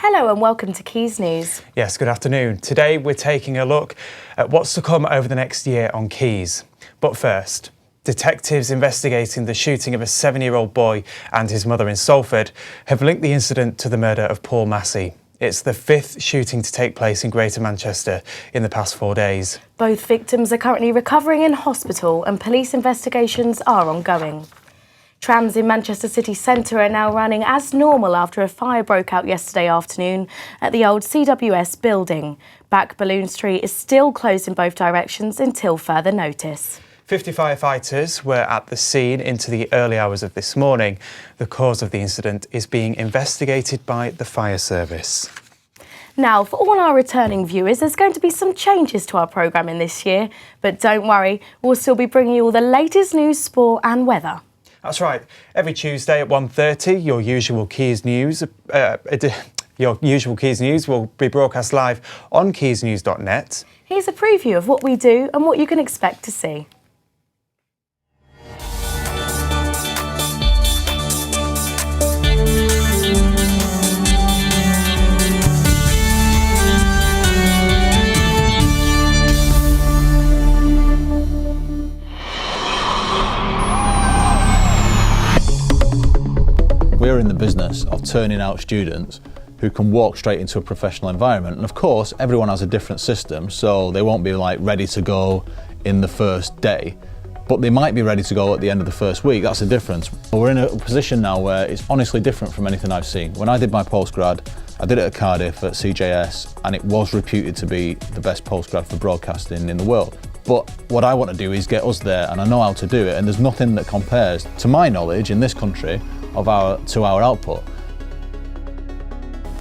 Hello and welcome to Quays News. Yes, good afternoon. Today we're taking a look at what's to come over the next year on Quays. But first, detectives investigating the shooting of a 7-year-old boy and his mother in Salford have linked the incident to the murder of Paul Massey. It's the 5th shooting to take place in Greater Manchester in the past 4 days. Both victims are currently recovering in hospital and police investigations are ongoing. Trams in Manchester city centre are now running as normal after a fire broke out yesterday afternoon at the old CWS building. Back Balloon Street is still closed in both directions until further notice. 50 firefighters were at the scene into the early hours of this morning. The cause of the incident is being investigated by the fire service. Now, for all our returning viewers, there's going to be some changes to our programming this year, but don't worry, we'll still be bringing you all the latest news, sport and weather. That's right. Every Tuesday at 1:30, your usual Quays News will be broadcast live on quaysnews.net. Here's a preview of what we do and what you can expect to see. We're in the business of turning out students who can walk straight into a professional environment, and of course everyone has a different system, so they won't be like ready to go in the first day, but they might be ready to go at the end of the first week. That's the difference. We're in a position now where it's honestly different from anything I've seen. When I did my postgrad, I did it at Cardiff at CJS, and it was reputed to be the best postgrad for broadcasting in the world. But what I want to do is get us there, and I know how to do it, and there's nothing that compares, to my knowledge, in this country, to our output.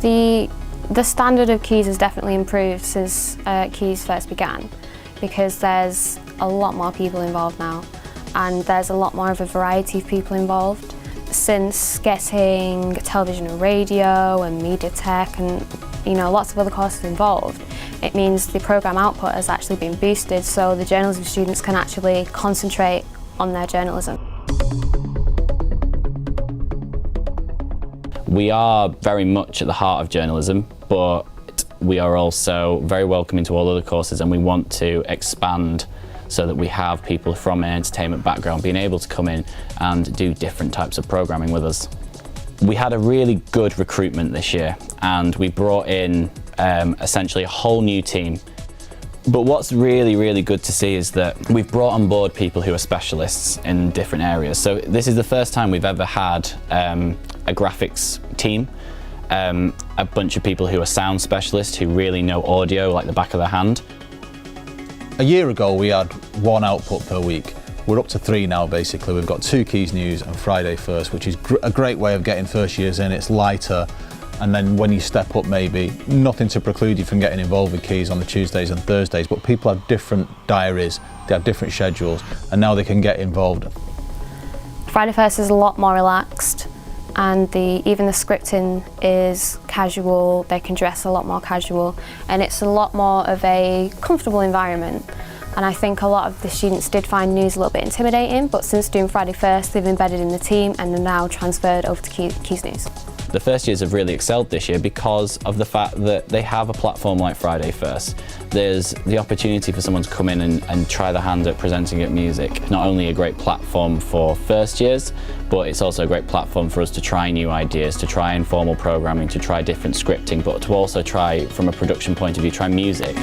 The standard of Quays has definitely improved since Quays first began, because there's a lot more people involved now, and there's a lot more of a variety of people involved. Since getting television and radio and media tech and lots of other courses involved, it means the programme output has actually been boosted, so the journalism students can actually concentrate on their journalism. We are very much at the heart of journalism, but we are also very welcoming to all other courses, and we want to expand so that we have people from an entertainment background being able to come in and do different types of programming with us. We had a really good recruitment this year, and we brought in essentially a whole new team. But what's really good to see is that we've brought on board people who are specialists in different areas. So this is the first time we've ever had a graphics team, a bunch of people who are sound specialists who really know audio like the back of their hand. A year ago we had 1 output per week. We're up to 3 now basically. We've got 2 Quays News and Friday First, which is a great way of getting first years in. It's lighter, and then when you step up, maybe nothing to preclude you from getting involved with Quays on the Tuesdays and Thursdays, but people have different diaries, they have different schedules, and now they can get involved. Friday First is a lot more relaxed, and even the scripting is casual. They can dress a lot more casual, and it's a lot more of a comfortable environment. And I think a lot of the students did find news a little bit intimidating, but since doing Friday First, they've embedded in the team and are now transferred over to Quays News. The first years have really excelled this year because of the fact that they have a platform like Friday First. There's the opportunity for someone to come in and try their hand at presenting at music. Not only a great platform for first years, but it's also a great platform for us to try new ideas, to try informal programming, to try different scripting, but to also try, from a production point of view, try music.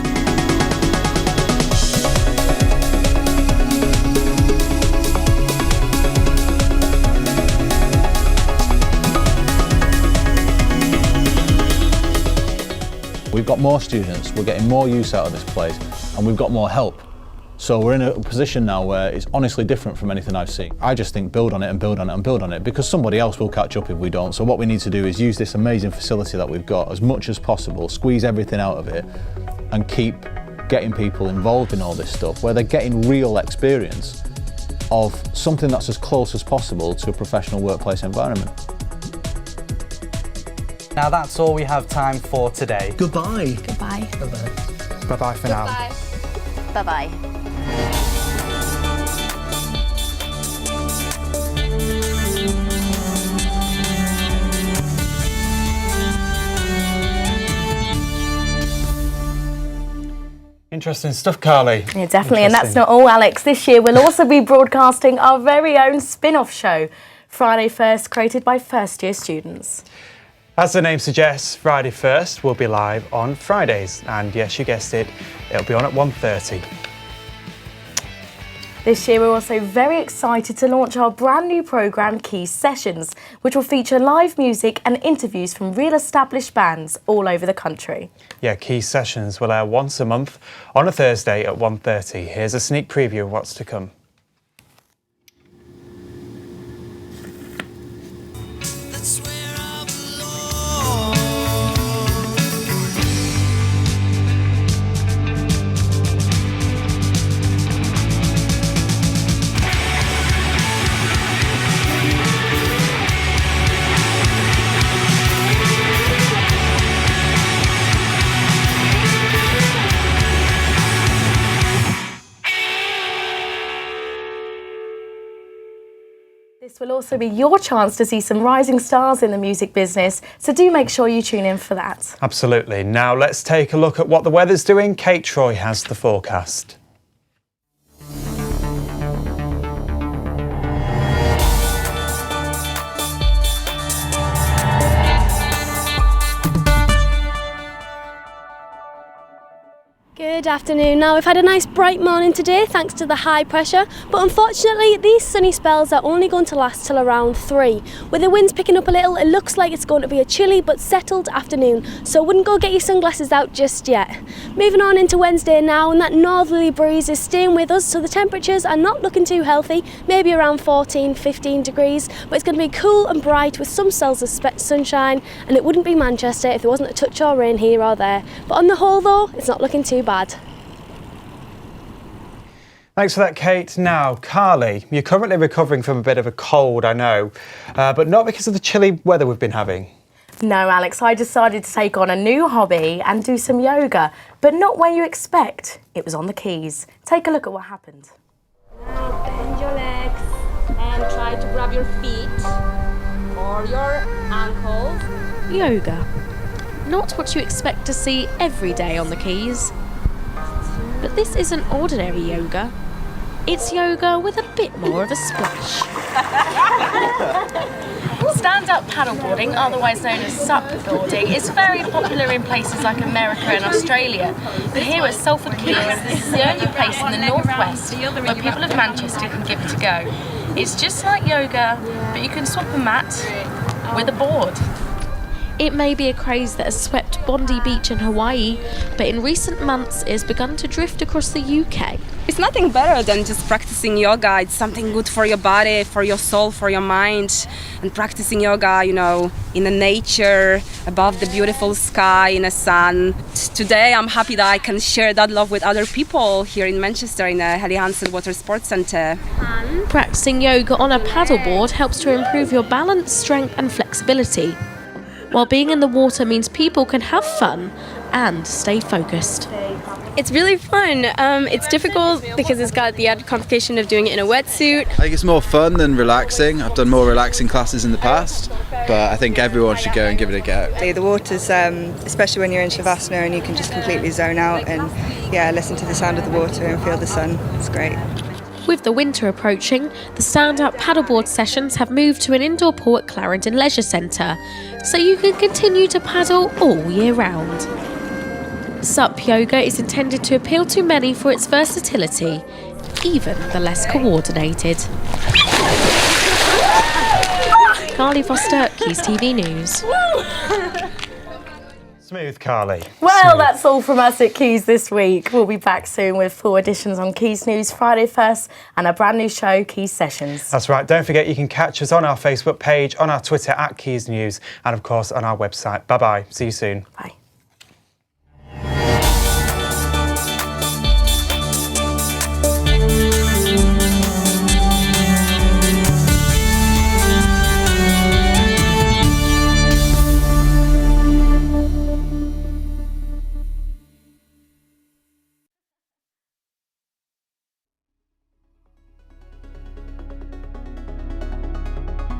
We've got more students, we're getting more use out of this place, and we've got more help. So we're in a position now where it's honestly different from anything I've seen. I just think build on it and build on it and build on it, because somebody else will catch up if we don't. So what we need to do is use this amazing facility that we've got as much as possible, squeeze everything out of it, and keep getting people involved in all this stuff, where they're getting real experience of something that's as close as possible to a professional workplace environment. Now that's all we have time for today. Goodbye. Goodbye. Bye-bye. Bye-bye for now. Bye-bye. Interesting stuff, Carly. Yeah, definitely, and that's not all, Alex. This year we'll also be broadcasting our very own spin-off show, Friday First, created by first-year students. As the name suggests, Friday First will be live on Fridays, and yes, you guessed it, it'll be on at 1:30. This year we're also very excited to launch our brand new programme Quays Sessions, which will feature live music and interviews from real established bands all over the country. Yeah, Quays Sessions will air once a month on a Thursday at 1:30. Here's a sneak preview of what's to come. This will also be your chance to see some rising stars in the music business, so do make sure you tune in for that. Absolutely. Now let's take a look at what the weather's doing. Kate Troy has the forecast. Good afternoon. Now we've had a nice bright morning today thanks to the high pressure, but unfortunately these sunny spells are only going to last till around 3. With the winds picking up a little, it looks like it's going to be a chilly but settled afternoon, so I wouldn't go get your sunglasses out just yet. Moving on into Wednesday now, and that northerly breeze is staying with us, so the temperatures are not looking too healthy, maybe around 14-15 degrees, but it's going to be cool and bright with some spells of sunshine, and it wouldn't be Manchester if there wasn't a touch of rain here or there. But on the whole though, it's not looking too bad. Thanks for that, Kate. Now, Carly, you're currently recovering from a bit of a cold, I know, but not because of the chilly weather we've been having. No, Alex, I decided to take on a new hobby and do some yoga, but not where you expect. It was on the Quays. Take a look at what happened. Now bend your legs and try to grab your feet or your ankles. Yoga. Not what you expect to see every day on the Quays. But this isn't ordinary yoga. It's yoga with a bit more of a splash. Stand-up paddleboarding, otherwise known as sup boarding, is very popular in places like America and Australia. But here at Salford Quays, this is the only place in the northwest where people of Manchester can give it a go. It's just like yoga, but you can swap a mat with a board. It may be a craze that has swept Bondi Beach in Hawaii, but in recent months it has begun to drift across the UK. It's nothing better than just practicing yoga. It's something good for your body, for your soul, for your mind. And practicing yoga, you know, in the nature, above the beautiful sky, in the sun. Today I'm happy that I can share that love with other people here in Manchester in the Helly Hansen Water Sports Centre. Practicing yoga on a paddleboard helps to improve your balance, strength and flexibility. While being in the water means people can have fun and stay focused. It's really fun. It's difficult because it's got the added complication of doing it in a wetsuit. I think it's more fun than relaxing. I've done more relaxing classes in the past, but I think everyone should go and give it a go. The water's, especially when you're in Shavasana, and you can just completely zone out and listen to the sound of the water and feel the sun. It's great. With the winter approaching, the stand-up paddleboard sessions have moved to an indoor pool at Clarendon Leisure Centre, so you can continue to paddle all year round. Sup yoga is intended to appeal to many for its versatility, even the less coordinated. Carly Foster, Quays TV News. Smooth, Carly. Well, Smooth. that's all from us at Quays this week. We'll be back soon with full editions on Quays News Friday First and a brand new show, Quays Sessions. That's right. Don't forget you can catch us on our Facebook page, on our Twitter @Quays News, and of course on our website. Bye-bye. See you soon. Bye.